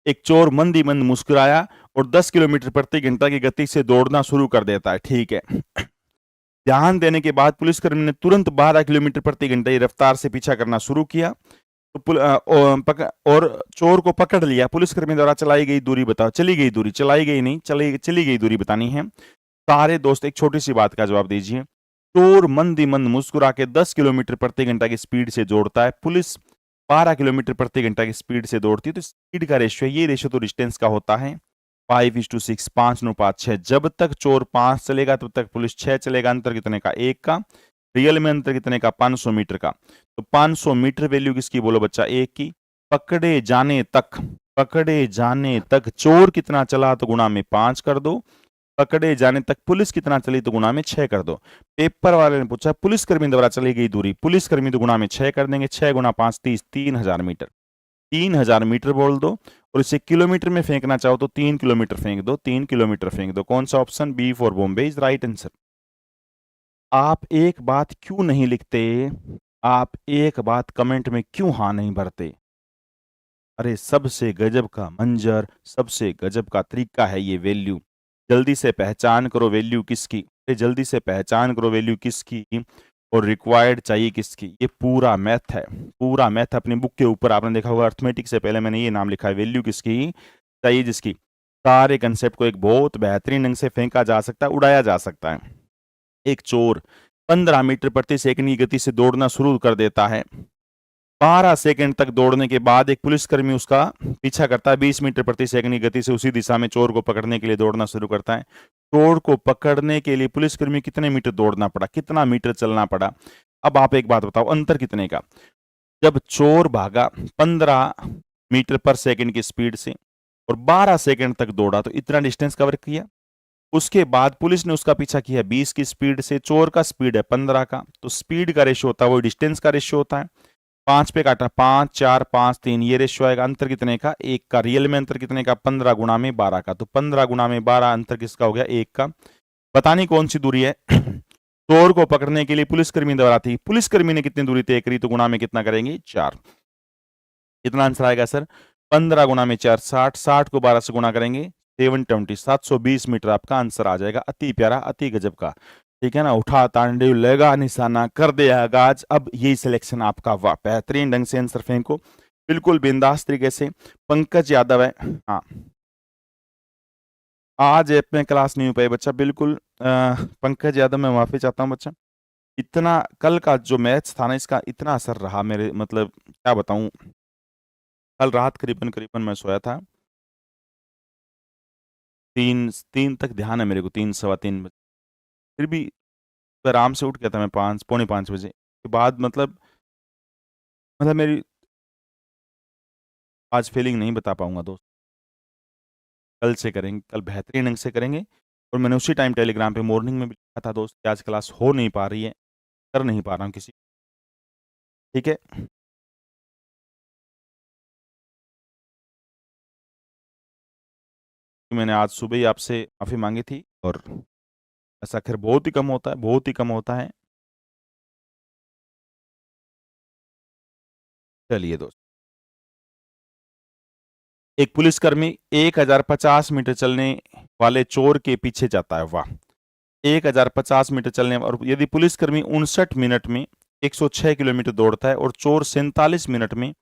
एक चोर मंद ही मंद मुस्कुराया और 10 किलोमीटर प्रति घंटा की गति से दौड़ना शुरू कर देता है। ठीक है, ध्यान देने के बाद पुलिसकर्मी ने तुरंत 12 किलोमीटर प्रति घंटे की रफ्तार से पीछा करना शुरू किया, तो और चोर को पकड़ लिया। पुलिसकर्मी द्वारा चलाई गई दूरी बताओ। चली गई दूरी, चलाई गई नहीं, चली गई दूरी बतानी है। सारे दोस्त एक छोटी सी बात का जवाब दीजिए। चोर मंद ही मंद मुस्कुरा के 10 किलोमीटर प्रति घंटा की स्पीड से दौड़ता है, पुलिस 12 किलोमीटर प्रति घंटा की स्पीड से दौड़ती है। तो स्पीड का रेशियो, ये रेशियो तो डिस्टेंस का होता है 5:6, 5:6। जब तक चोर 5 चलेगा तब तक पुलिस 6 चलेगा। अंतर कितने का, 1 का। रियल में अंतर कितने का, 500 मीटर का। तो 500 मीटर वैल्यू किसकी बोलो बच्चा, 1 की। पकड़े जाने तक, पकड़े जाने तक चोर कितना चला तो गुणा में 5 कर दो। पकड़े जाने तक पुलिस कितना चली तो गुणा में 6 कर दो। पेपर वाले ने पूछा पुलिसकर्मी द्वारा चली गई दूरी, पुलिसकर्मी तो गुणा में 6 कर देंगे। 6 गुणा 5 30, 3000 मीटर। 3000 मीटर बोल दो, और इसे किलोमीटर में फेंकना चाहो तो 3 किलोमीटर फेंक दो, 3 किलोमीटर फेंक दो। कौन सा option, B for Bombay is right answer. आप एक बात क्यों नहीं लिखते, आप एक बात कमेंट में क्यों हाँ नहीं भरते। अरे सबसे गजब का मंजर, सबसे गजब का तरीका है ये वैल्यू। जल्दी से पहचान करो वैल्यू किसकी, जल्दी से पहचान करो वैल्यू किसकी, और रिक्वायर्ड चाहिए किसकी। ये पूरा मैथ है, पूरा मैथ अपनी बुक के ऊपर आपने देखा होगा, अर्थमेटिक से पहले मैंने ये नाम लिखा है, वैल्यू किसकी चाहिए जिसकी। सारे कंसेप्ट को एक बहुत बेहतरीन ढंग से फेंका जा सकता है, उड़ाया जा सकता है। एक चोर 15 मीटर प्रति सेकंड की गति से दौड़ना शुरू कर देता है। 12 सेकंड तक दौड़ने के बाद एक पुलिसकर्मी उसका पीछा करता है। 20 मीटर प्रति सेकंड की गति से उसी दिशा में चोर को पकड़ने के लिए दौड़ना शुरू करता है। चोर को पकड़ने के लिए पुलिसकर्मी कितने मीटर दौड़ना पड़ा, कितना मीटर चलना पड़ा। अब आप एक बात बताओ, अंतर कितने का। जब चोर भागा 15 मीटर पर सेकंड की स्पीड से और 12 सेकंड तक दौड़ा तो इतना डिस्टेंस कवर किया। उसके बाद पुलिस ने उसका पीछा किया 20 की स्पीड से, चोर का स्पीड है 15 का, तो स्पीड का रेशियो होता है वो डिस्टेंस का रेशियो होता है। 5 पे काटा, 5 4 5 3, ये रेशियो आएगा। अंतर कितने का, 1 का। रियल में अंतर कितने का, 15 गुणा में 12 का। तो 15 गुणा में 12, अंतर किसका हो गया, 1 का। बतानी कौन सी दूरी है। चोर को पकड़ने के लिए पुलिसकर्मी द्वारा थी, पुलिसकर्मी ने कितनी दूरी तय करी तो गुणा में कितना करेंगे, 4। कितना आंसर आएगा सर, 15 गुणा में 4 60, 60 को 12 से गुणा करेंगे 720, 720 मीटर आपका आंसर आ जाएगा। अति प्यारा, अति गजब का, ठीक है ना। उठा तांडव, लगा निशाना, कर दे आगाज। अब यही सिलेक्शन आपका, वाह बेहतरीन ढंग से आंसर फेंको। बिल्कुल बिंदास तरीके से। पंकज यादव है, हाँ आज ऐप में क्लास नहीं हो पाई बच्चा, बिल्कुल पंकज यादव, मैं माफी चाहता हूँ बच्चा। इतना कल का जो मैच था ना, इसका इतना असर रहा मेरे, मतलब क्या बताऊं, कल रात करीबन करीबन मैं सोया था 3 तक, ध्यान है मेरे को 3 सवा 3 बजे, फिर भी आराम से उठ गया था मैं 5 पौने 5 बजे के बाद। मतलब मेरी आज फीलिंग नहीं बता पाऊंगा दोस्त, कल से करेंगे, कल बेहतरीन ढंग से करेंगे। और मैंने उसी टाइम टेलीग्राम पे मॉर्निंग में भी लिखा था दोस्त कि आज क्लास हो नहीं पा रही है, कर नहीं पा रहा हूँ किसी, ठीक है। मैंने आज सुबह ही आपसे माफ़ी मांगी थी, और ऐसा खैर बहुत ही कम होता है, बहुत ही कम होता है। चलिए दोस्त, एक पुलिसकर्मी 1050 मीटर चलने वाले चोर के पीछे जाता है, वाह। 1050 मीटर चलने, और यदि पुलिसकर्मी 59 मिनट में 106 किलोमीटर दौड़ता है और चोर 47 मिनट में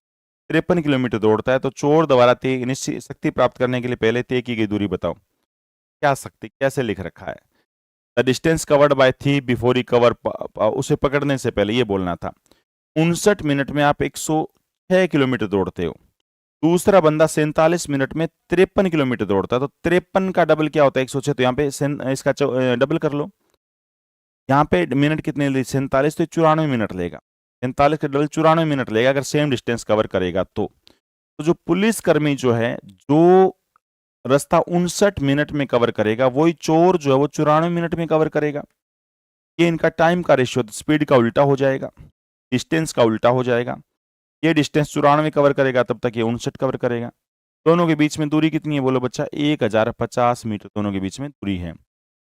53 किलोमीटर दौड़ता है, तो चोर द्वारा तय निश्चित शक्ति प्राप्त करने के लिए पहले तय की गई दूरी बताओ। क्या शक्ति, कैसे लिख रखा है? The distance covered by thief before he cover, उसे पकड़ने से पहले ये बोलना था। 59 मिनट में आप 106 किलोमीटर दौड़ते हो, दूसरा बंदा 47 मिनट में 53 किलोमीटर दौड़ता है, तो 53 का डबल क्या होता है 106, तो यहाँ पे इसका डबल कर लो। यहाँ पे मिनट कितने ले, 47, तो 94 मिनट लेगा, 47 का डबल 94 मिनट लेगा अगर सेम डिस्टेंस कवर करेगा तो जो पुलिसकर्मी जो है, जो रास्ता 59 मिनट में कवर करेगा, वही चोर जो है वो 94 मिनट में कवर करेगा। ये इनका टाइम का रेशियो, स्पीड का उल्टा हो जाएगा, डिस्टेंस का उल्टा हो जाएगा। ये डिस्टेंस 94 कवर करेगा, तब तक ये 59 कवर करेगा। दोनों के बीच में दूरी कितनी है बोलो बच्चा? 1050 मीटर दोनों के बीच में दूरी है।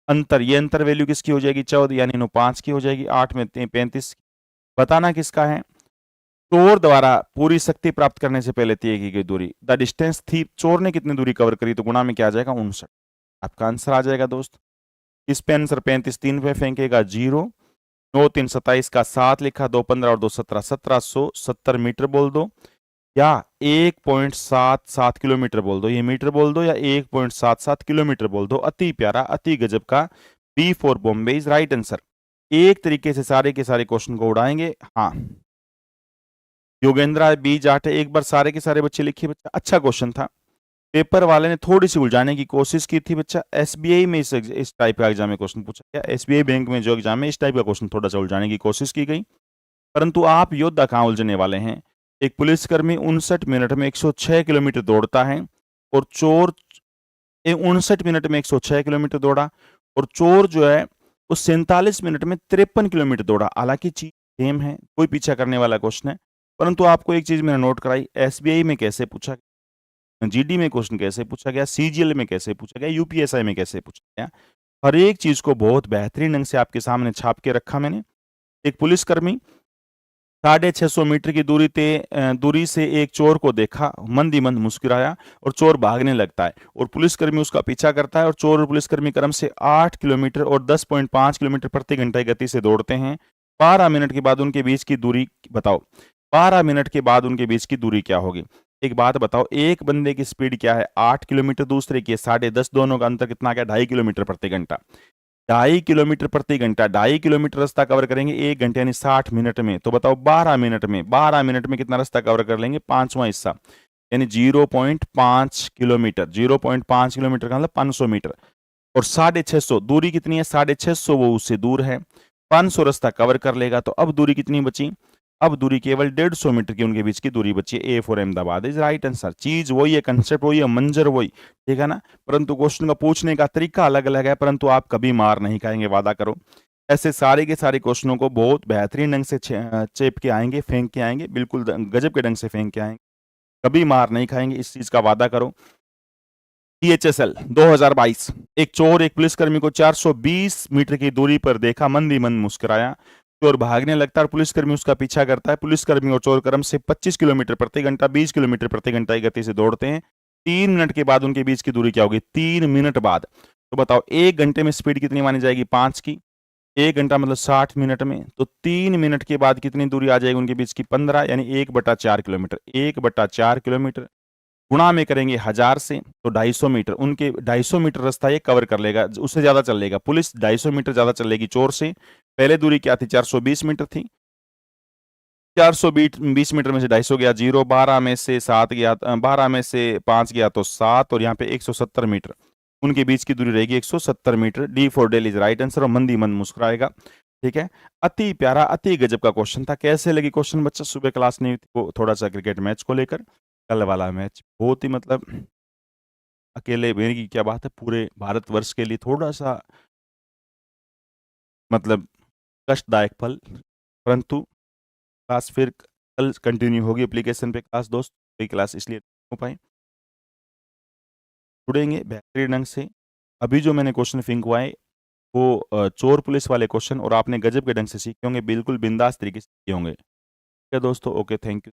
अंतर, ये अंतर वैल्यू किसकी हो जाएगी? 14 यानी 5 की हो जाएगी। 8 में 35, बताना किसका है? चोर द्वारा पूरी शक्ति प्राप्त करने से पहले तय की गई दूरी। द डिस्टेंस थी, चोर ने कितनी दूरी कवर करी, तो गुणा में क्या आ जाएगा? 59। आपका आंसर आ जाएगा दोस्त। इस पे आंसर 35 3 पे फेंकेगा 0, 9 3 27 का 7 लिखा, 2 15 और 2 17, 1770 मीटर बोल दो, या 1.77 किलोमीटर बोल दो। ये मीटर बोल दो या 1.77 किलोमीटर बोल दो। अति प्यारा, अति गजब का। B for Bombay is right answer. एक तरीके से सारे के सारे क्वेश्चन को उड़ाएंगे। हाँ, योगेंद्र बी जाट, एक बार सारे के सारे बच्चे लिखिए बच्चा। अच्छा क्वेश्चन था, पेपर वाले ने थोड़ी सी उलझाने की कोशिश की थी बच्चा। एसबीआई में इस टाइप का एग्जाम में क्वेश्चन पूछा गया, एसबीआई बैंक में जो एग्जाम है इस टाइप का क्वेश्चन थोड़ा सा उलझाने की कोशिश की गई, परंतु आप योद्धा कहाँ उलझने वाले हैं। एक पुलिसकर्मी 59 मिनट में 106 किलोमीटर दौड़ता है, और चोर 59 मिनट में 106 किलोमीटर दौड़ा, और चोर जो है वो 47 मिनट में 53 किलोमीटर दौड़ा। हालांकि चीज सेम है, कोई पीछा करने वाला क्वेश्चन है, परंतु आपको एक चीज मैंने नोट कराई, एसबीआई में कैसे पूछा, जीडी में क्वेश्चन कैसे पूछा गया, सीजीएल में कैसे पूछा गया, यूपीएसआई में कैसे पूछा गया, हर एक चीज को बहुत बेहतरीन ढंग से आपके सामने छाप के रखा मैंने। एक पुलिसकर्मी 650 मीटर की दूरी से एक चोर को देखा, मंद ही मंद मुस्कुराया, और चोर भागने लगता है, और पुलिसकर्मी उसका पीछा करता है, और चोर और पुलिसकर्मी क्रम से 8 किलोमीटर और 10.5 किलोमीटर प्रति घंटा की गति से दौड़ते हैं। 12 मिनट के बाद उनके बीच की दूरी बताओ। 12 मिनट के बाद उनके बीच की दूरी क्या होगी? एक बात बताओ, एक बंदे की स्पीड क्या है? 8 किलोमीटर, दूसरे की 10.5, दोनों का अंतर कितना क्या? 2.5 किलोमीटर प्रति घंटा। 2.5 किलोमीटर प्रति घंटा, 2.5 किलोमीटर रास्ता कवर करेंगे 1 घंटे यानी 60 मिनट में, तो बताओ 12 मिनट में, 12 मिनट में कितना रास्ता कवर कर लेंगे? 5वां हिस्सा, यानी 0.5 किलोमीटर। 0.5 किलोमीटर का मतलब 500 मीटर, और 650 दूरी कितनी है? 650 वो उससे दूर है, 500 रास्ता कवर कर लेगा, तो अब दूरी कितनी बची? अब दूरी केवल 150 मीटर की उनके बीच की दूरी बची। A for Ahmedabad is right answer. चीज वही है, कंसेप्ट वही है, मंजर वही, ठीक है ना, परंतु क्वेश्चन का पूछने का तरीका अलग अलग है, परंतु आप कभी मार नहीं खाएंगे, वादा करो। ऐसे सारे के सारे क्वेश्चनों को बहुत बेहतरीन ढंग से चेप के आएंगे, फेंक के आएंगे, बिल्कुल गजब के ढंग से फेंक के आएंगे, कभी मार नहीं खाएंगे, इस चीज का वादा करो। टीएचएसएल 2022, एक चोर एक पुलिसकर्मी को 420 मीटर की दूरी पर देखा, मंद ही मंद मुस्कुराया, चोर भागने लगता है, पुलिसकर्मी उसका पीछा करता है। पुलिसकर्मी और चोर क्रम से 25 किलोमीटर प्रति घंटा, 20 किलोमीटर प्रति घंटा की गति से दौड़ते हैं। 3 मिनट के बाद उनके बीच की दूरी क्या होगी? 3 मिनट बाद। तो बताओ 1 घंटे में स्पीड कितनी मानी जाएगी? 5 की। 1 घंटा मतलब 60 मिनट में, तो 3 मिनट के बाद कितनी दूरी आ जाएगी उनके बीच की? 15, यानी 1/4 किलोमीटर। 1/4 किलोमीटर गुणा में करेंगे 1000 से, तो 250 मीटर। उनके 250 मीटर रास्ता ये कवर कर लेगा, उससे ज्यादा चल लेगा। पुलिस 250 मीटर ज्यादा चलेगी चोर से। पहले दूरी क्या थी? 420 मीटर थी। 420 मीटर में से 250 गया 0, 12 में से 7 गया, 12 में से 5 गया तो 7, और यहाँ पे 170 मीटर उनके बीच की दूरी रहेगी 170 metre. D for Delhi is right answer, और मंदी मन मुस्कुराएगा। ठीक है, अति प्यारा अति गजब का क्वेश्चन था। कैसे लगी क्वेश्चन बच्चा? सुबह क्लास नहीं हुई थी, वो थोड़ा सा क्रिकेट मैच को लेकर। कल वाला मैच बहुत ही मतलब अकेले मेरी की क्या बात है, पूरे भारतवर्ष के लिए थोड़ा सा मतलब कष्टदायक पल, परंतु क्लास फिर कल कंटिन्यू होगी एप्लीकेशन पे क्लास दोस्त। कोई क्लास इसलिए नहीं हो पाई, जुड़ेंगे बेहतरीन ढंग से। अभी जो मैंने क्वेश्चन फिंकवाए वो चोर पुलिस वाले क्वेश्चन, और आपने गजब के ढंग से सीखे होंगे, बिल्कुल बिंदास तरीके से सीखे होंगे। ठीक है दोस्तों, ओके, थैंक यू।